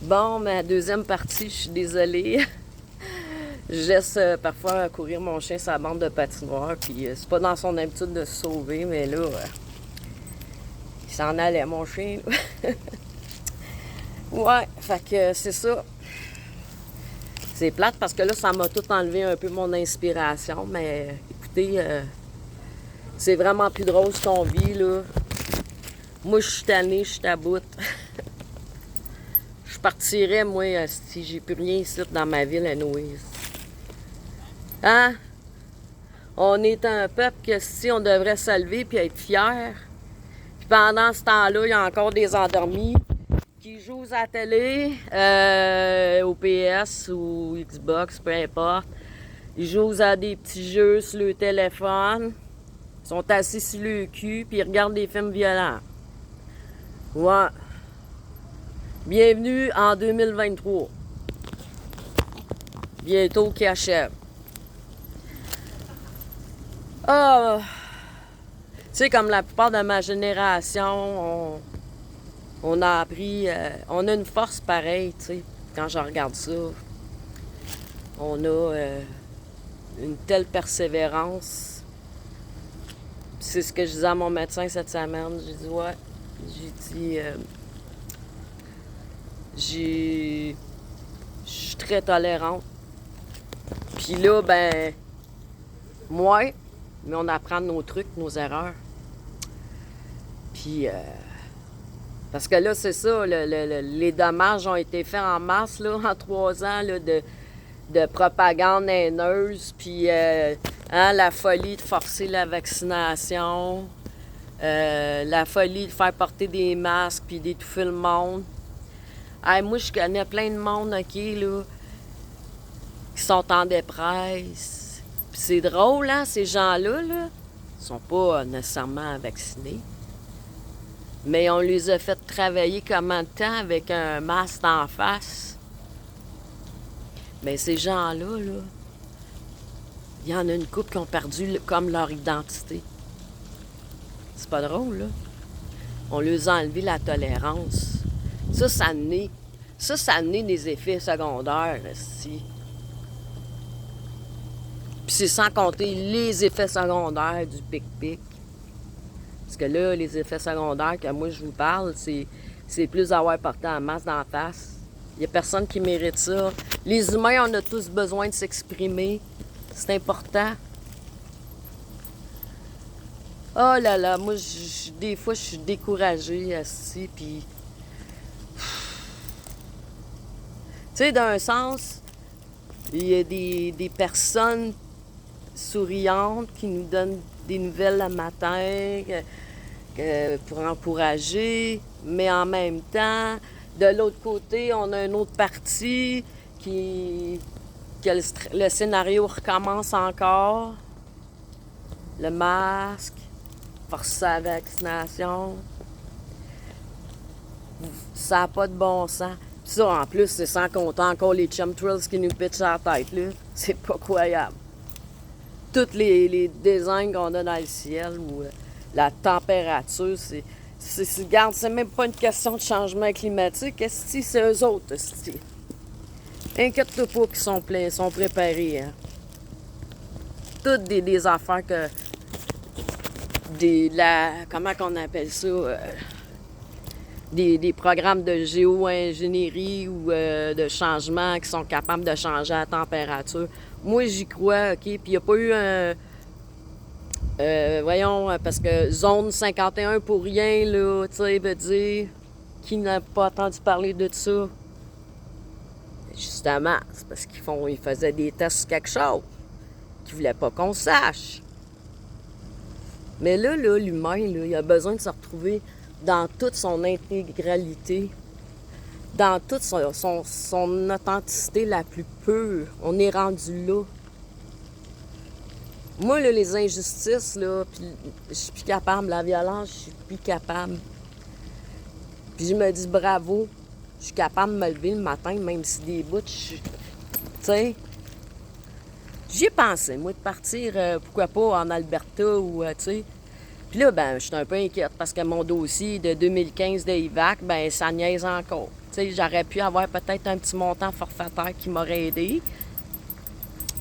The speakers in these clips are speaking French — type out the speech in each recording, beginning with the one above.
Bon, ma deuxième partie, je suis désolée. Je laisse parfois courir mon chien sur la bande de patinoire, puis c'est pas dans son habitude de se sauver, mais là, il s'en allait, mon chien. Ouais, fait que c'est ça. C'est plate parce que là, ça m'a tout enlevé un peu mon inspiration, mais écoutez, c'est vraiment plus drôle ce qu'on vit, là. Moi, je suis tannée, je suis à bout. Je partirais, moi, si j'ai plus rien ici dans ma ville à Louise. Hein? On est un peuple que si on devrait se lever puis être fier. Puis pendant ce temps-là, il y a encore des endormis qui jouent à la télé, au PS ou Xbox, peu importe. Ils jouent à des petits jeux sur le téléphone. Ils sont assis sur le cul puis ils regardent des films violents. Ouais. Bienvenue en 2023. Bientôt qui achève. Ah, tu sais, comme la plupart de ma génération, on a appris, on a une force pareille, tu sais, quand je regarde ça. On a une telle persévérance. C'est ce que je disais à mon médecin cette semaine. J'ai dit, ouais, je suis très tolérante. Puis là, ben, moi, mais on apprend nos trucs, nos erreurs. Puis, parce que là, c'est ça, les dommages ont été faits en masse, là, en 3 ans, là, de propagande haineuse, puis la folie de forcer la vaccination, la folie de faire porter des masques, puis d'étouffer le monde. Hey, moi, je connais plein de monde, OK, là, qui sont en dépresse. Puis c'est drôle, hein, ces gens-là, là, sont pas nécessairement vaccinés. Mais on les a fait travailler combien de temps avec un masque en face? Mais ces gens-là, là, il y en a une couple qui ont perdu comme leur identité. C'est pas drôle, là. On leur a enlevé la tolérance. Ça naît. Ça naît des effets secondaires, si. Puis c'est sans compter les effets secondaires du pic-pic. Parce que là, les effets secondaires que moi je vous parle, c'est plus d'avoir porté un masque d'en face. Il n'y a personne qui mérite ça. Les humains, on a tous besoin de s'exprimer. C'est important. Oh là là, moi, des fois, je suis découragée assis, puis... Tu sais, d'un sens, il y a des personnes souriantes qui nous donnent des nouvelles le matin pour encourager, mais en même temps, de l'autre côté, on a une autre partie que le scénario recommence encore. Le masque, forcer la vaccination. Ça n'a pas de bon sens. Puis ça, en plus, c'est sans compter encore les chemtrails qui nous pitchent à la tête, là. C'est pas croyable. Tous les designs qu'on a dans le ciel ou la température, regarde, c'est même pas une question de changement climatique. Est-ce que c'est eux autres, est-ce que... Inquiète-toi pas qu'ils sont préparés, hein. Toutes des affaires que... comment qu'on appelle ça? Des programmes de géo-ingénierie ou de changement qui sont capables de changer la température. Moi, j'y crois, OK? Puis il n'y a pas eu un... voyons, parce que zone 51 pour rien, là, tu sais, veut dire... Qui n'a pas entendu parler de ça? Justement, c'est parce ils faisaient des tests sur quelque chose qu'ils voulaient pas qu'on sache. Mais là, l'humain, là, il a besoin de se retrouver dans toute son intégralité, dans toute son authenticité la plus pure. On est rendu là. Moi, là, les injustices, là, je suis plus capable. La violence, je suis plus capable. Puis je me dis bravo, je suis capable de me lever le matin, même si des bouts, tu sais. J'y ai pensé, moi, de partir, pourquoi pas, en Alberta ou, tu sais. Puis là, ben, je suis un peu inquiète parce que mon dossier de 2015 de IVAC, ben, ça niaise encore, tu sais, j'aurais pu avoir peut-être un petit montant forfaitaire qui m'aurait aidé.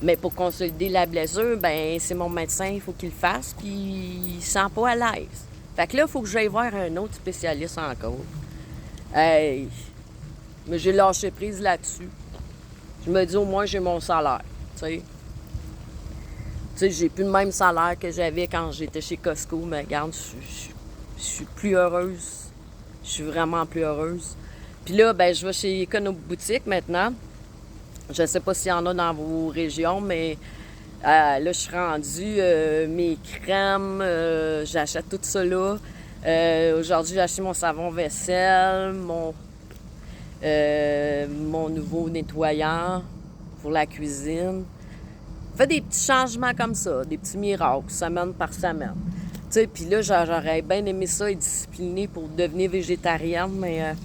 Mais pour consolider la blessure, ben c'est mon médecin, il faut qu'il le fasse, puis il se sent pas à l'aise. Fait que là, il faut que j'aille voir un autre spécialiste encore. Hey, mais j'ai lâché prise là-dessus. Je me dis, au moins, j'ai mon salaire, tu sais. Tu sais, j'ai plus le même salaire que j'avais quand j'étais chez Costco, mais regarde, je suis plus heureuse. Je suis vraiment plus heureuse. Puis là, ben je vais chez Econoboutique maintenant. Je ne sais pas s'il y en a dans vos régions, mais là, je suis rendue. Mes crèmes, j'achète tout ça là. Aujourd'hui, j'ai acheté mon savon vaisselle, mon nouveau nettoyant pour la cuisine. Je fais des petits changements comme ça, des petits miracles, semaine par semaine. Tu sais, puis là, j'aurais bien aimé ça, être disciplinée pour devenir végétarienne, mais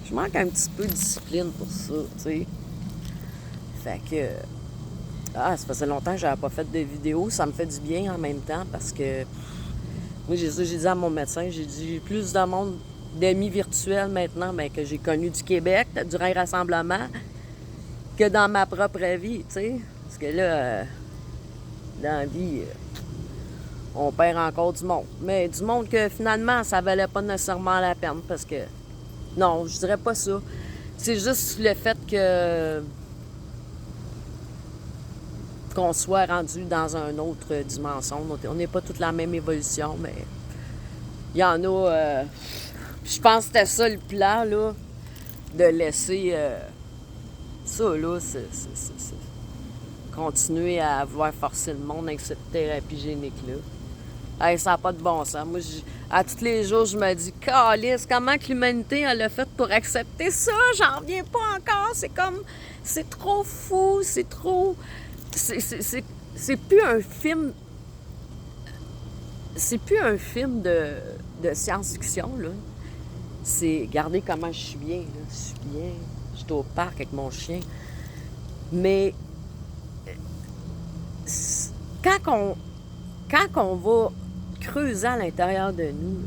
je manque un petit peu de discipline pour ça, tu sais. Fait que... ça faisait longtemps que j'avais pas fait de vidéo. Ça me fait du bien en même temps parce que... Moi, j'ai dit à mon médecin, j'ai dit, plus de monde d'amis virtuels maintenant ben, que j'ai connu du Québec, du Rassemblement, que dans ma propre vie, tu sais. Parce que là, dans la vie, on perd encore du monde. Mais du monde que finalement, ça valait pas nécessairement la peine parce que... Non, je dirais pas ça. C'est juste le fait que... qu'on soit rendu dans une autre dimension. On n'est pas toute la même évolution, mais il y en a... je pense que c'était ça le plan, là, de laisser ça, là, continuer à vouloir forcer le monde avec cette thérapie génique-là. Hey, ça n'a pas de bon sens. Moi, à tous les jours, je me dis, calisse, comment que l'humanité elle a fait pour accepter ça? J'en reviens pas encore. C'est comme... C'est trop fou, c'est trop... C'est plus un film. C'est plus un film de science-fiction, là. C'est. Regardez comment je suis bien, là. Je suis bien. Je suis au parc avec mon chien. Mais. Quand on va creuser à l'intérieur de nous,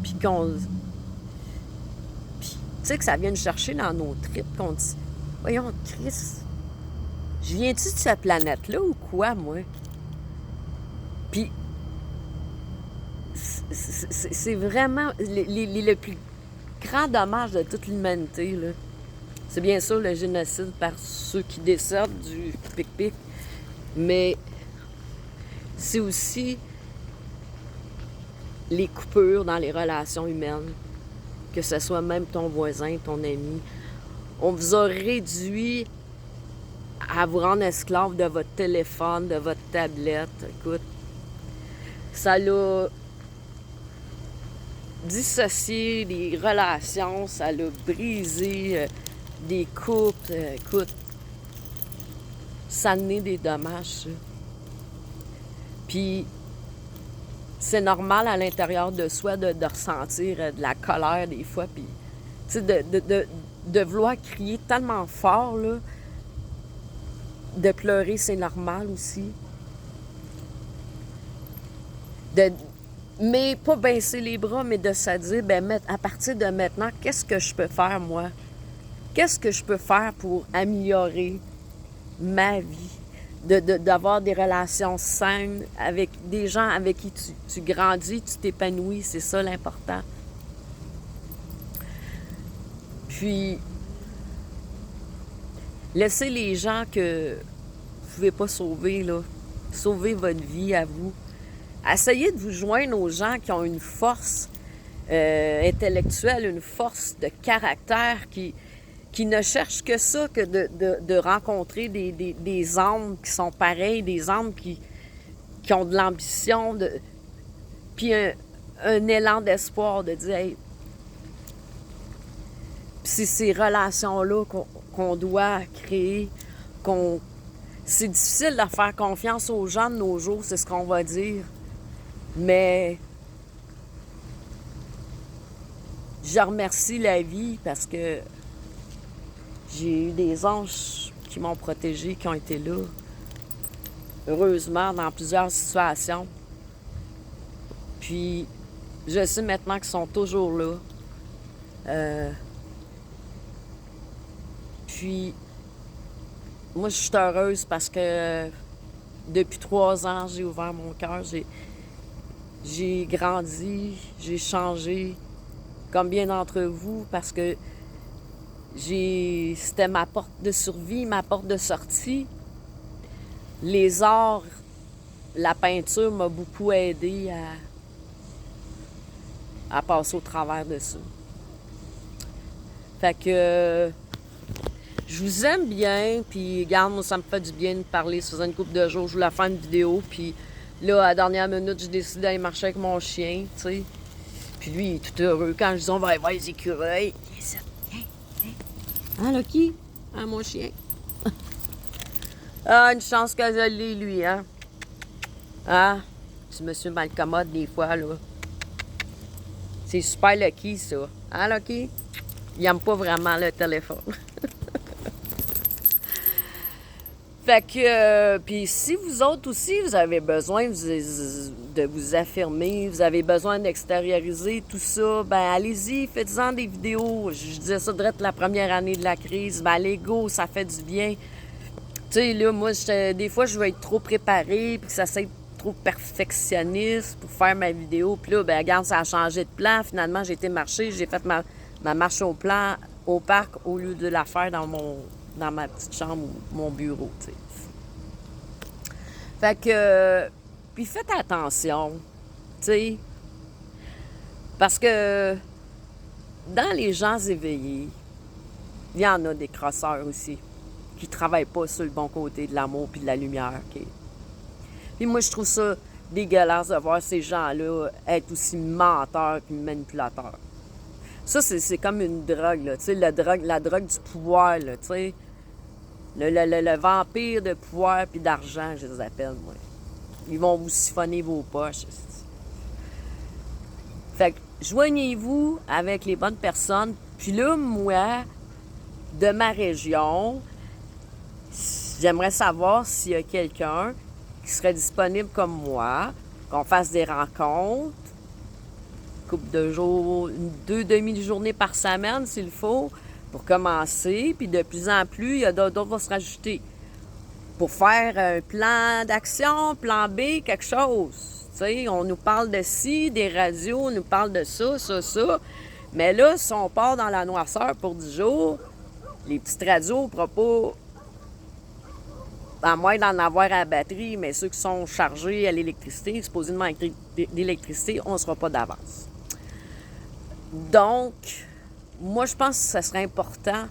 puis qu'on. Puis, tu sais, que ça vient nous chercher dans nos tripes, qu'on dit, voyons, Christ. Je viens-tu de cette planète-là ou quoi, moi? Puis, c'est vraiment le plus grand dommage de toute l'humanité, là. C'est bien sûr le génocide par ceux qui décèdent du pic-pic, mais c'est aussi les coupures dans les relations humaines, que ce soit même ton voisin, ton ami. On vous a réduit à vous rendre esclave de votre téléphone, de votre tablette. Écoute, ça l'a dissocié des relations, ça l'a brisé des couples. Écoute, ça naît des dommages, ça. Puis, c'est normal à l'intérieur de soi de ressentir de la colère des fois, puis, tu sais, de vouloir crier tellement fort, là. De pleurer, c'est normal aussi. Mais pas baisser les bras, mais de se dire, ben, à partir de maintenant, qu'est-ce que je peux faire, moi? Qu'est-ce que je peux faire pour améliorer ma vie? D'avoir des relations saines avec des gens avec qui tu grandis, tu t'épanouis, c'est ça l'important. Puis, laissez les gens que vous ne pouvez pas sauver, là. Sauvez votre vie à vous. Essayez de vous joindre aux gens qui ont une force intellectuelle, une force de caractère, qui ne cherchent que ça, que de rencontrer des âmes qui sont pareils, des âmes qui ont de l'ambition, puis un élan d'espoir, de dire, hey, c'est ces relations-là qu'on doit créer, c'est difficile de faire confiance aux gens de nos jours, c'est ce qu'on va dire. Mais je remercie la vie parce que j'ai eu des anges qui m'ont protégée, qui ont été là, heureusement, dans plusieurs situations. Puis, je sais maintenant qu'ils sont toujours là. Puis, moi, je suis heureuse parce que depuis 3 ans, j'ai ouvert mon cœur. J'ai grandi, j'ai changé, comme bien d'entre vous, parce que c'était ma porte de survie, ma porte de sortie. Les arts, la peinture m'a beaucoup aidé à passer au travers de ça. Fait que je vous aime bien, puis regarde, moi ça me fait du bien de parler. Ça faisait une couple de jours, je voulais faire une vidéo, puis là, à la dernière minute, j'ai décidé d'aller marcher avec mon chien, tu sais. Puis lui, il est tout heureux. Quand je dis on va aller voir les écureuils, viens, hein, Lucky? Hein, mon chien? Ah, une chance que je l'ai, lui, hein? Ah, petit monsieur malcommode, des fois, là. C'est super Lucky, ça. Hein, Lucky? Il aime pas vraiment le téléphone. Fait que, puis si vous autres aussi, vous avez besoin de vous affirmer, vous avez besoin d'extérioriser tout ça, ben allez-y, faites-en des vidéos. Je disais ça direct la première année de la crise, ben allez go, ça fait du bien. Tu sais, là, moi, des fois, je vais être trop préparée, puis que ça s'est trop perfectionniste pour faire ma vidéo. Puis là, ben regarde, ça a changé de plan. Finalement, j'ai été marcher, j'ai fait ma marche au parc, au lieu de la faire dans ma petite chambre ou mon bureau, tu sais. Fait que, puis faites attention, tu sais, parce que dans les gens éveillés, il y en a des crosseurs aussi, qui travaillent pas sur le bon côté de l'amour puis de la lumière, OK? Puis moi, je trouve ça dégueulasse de voir ces gens-là être aussi menteurs puis manipulateurs. Ça, c'est comme une drogue, là, tu sais, la drogue du pouvoir, là, tu sais. Le vampire de pouvoir puis d'argent, je les appelle, moi. Ils vont vous siphonner vos poches. Fait que joignez-vous avec les bonnes personnes. Puis là, moi, de ma région, j'aimerais savoir s'il y a quelqu'un qui serait disponible comme moi, qu'on fasse des rencontres, couple de jours, 2 demi-journées par semaine s'il faut, pour commencer, puis de plus en plus, il y a d'autres vont se rajouter. Pour faire un plan d'action, plan B, quelque chose. Tu sais, on nous parle de ci, des radios, on nous parle de ça. Mais là, si on part dans la noirceur pour 10 jours, les petites radios ne pourront pas, à moins d'en avoir à la batterie, mais ceux qui sont chargés à l'électricité, supposément avec d'électricité, on ne sera pas d'avance. Donc, moi, je pense que ce serait important.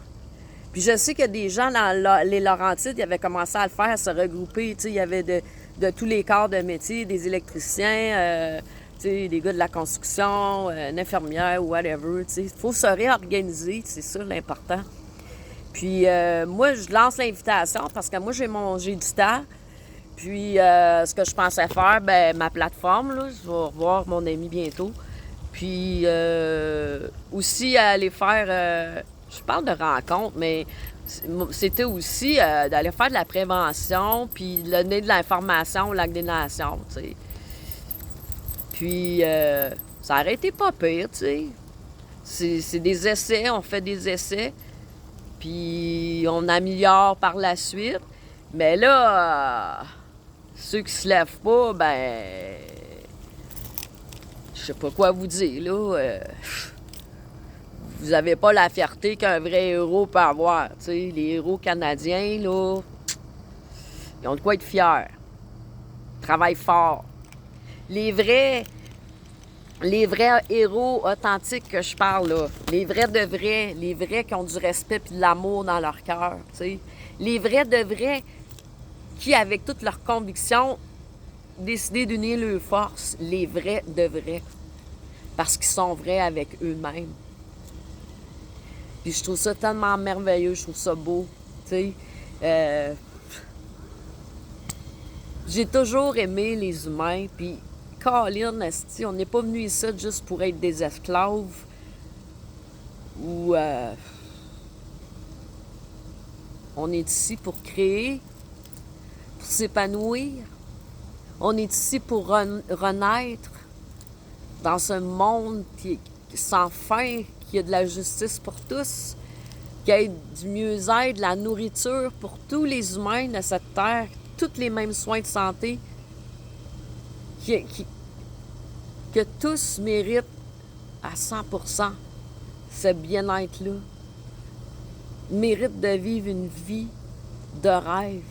Puis je sais qu'il y a des gens dans les Laurentides qui avaient commencé à le faire, à se regrouper. Tu sais, il y avait de tous les corps de métier, des électriciens, tu sais, des gars de la construction, une infirmière ou whatever. Tu sais, il faut se réorganiser, c'est ça l'important. Puis moi, je lance l'invitation parce que moi, j'ai du temps. Puis ce que je pensais faire, ben ma plateforme, là, je vais revoir mon ami bientôt. Puis aussi aller faire, je parle de rencontres, mais c'était aussi d'aller faire de la prévention, puis donner de l'information au Lac des Nations, tu sais. Puis ça aurait été pas pire, tu sais. C'est des essais, on fait des essais, puis on améliore par la suite. Mais là, ceux qui se lèvent pas, ben... Je sais pas quoi vous dire, là. Vous avez pas la fierté qu'un vrai héros peut avoir, tu sais. Les héros canadiens, là, ils ont de quoi être fiers. Ils travaillent fort. Les vrais héros authentiques que je parle, là, les vrais de vrais, les vrais qui ont du respect et de l'amour dans leur cœur, tu sais. Les vrais de vrais qui, avec toutes leurs convictions, décident d'unir leurs forces, les vrais de vrais, parce qu'ils sont vrais avec eux-mêmes. Puis je trouve ça tellement merveilleux, je trouve ça beau, tu sais. J'ai toujours aimé les humains, puis Colin, asti, on n'est pas venu ici juste pour être des esclaves ou on est ici pour créer, pour s'épanouir. On est ici pour renaître dans un monde qui sans fin, qui a de la justice pour tous. qu'il y ait du mieux-être, de la nourriture pour tous les humains de cette terre, tous les mêmes soins de santé, que tous méritent à 100% ce bien-être-là, méritent de vivre une vie de rêve.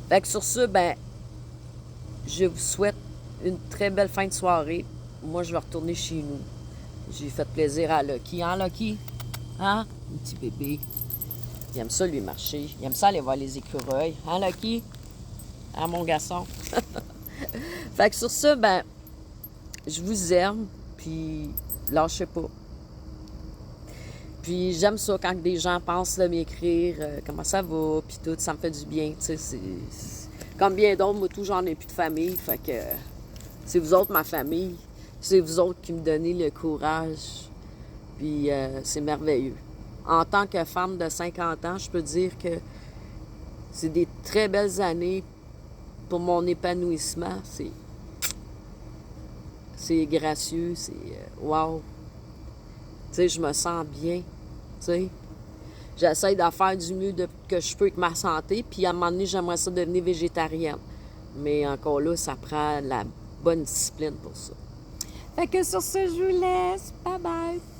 Fait que sur ce, ben, je vous souhaite une très belle fin de soirée. Moi, je vais retourner chez nous. J'ai fait plaisir à Lucky. Hein, Lucky? Hein? Un petit bébé. Il aime ça, lui, marcher. Il aime ça aller voir les écureuils. Hein, Lucky? Hein, mon garçon? Fait que sur ça, ben, je vous aime, puis lâchez pas. Puis j'aime ça quand des gens pensent de m'écrire comment ça va, puis tout, ça me fait du bien, tu sais. C'est comme bien d'autres, moi, tout, j'en ai plus de famille, fait que c'est vous autres, ma famille. C'est vous autres qui me donnez le courage, puis c'est merveilleux. En tant que femme de 50 ans, je peux dire que c'est des très belles années pour mon épanouissement. C'est gracieux, c'est wow. Tu sais, je me sens bien, tu sais. J'essaie de faire du mieux que je peux avec ma santé, puis à un moment donné, j'aimerais ça devenir végétarienne. Mais encore là, ça prend la bonne discipline pour ça. Fait que sur ce, je vous laisse. Bye bye!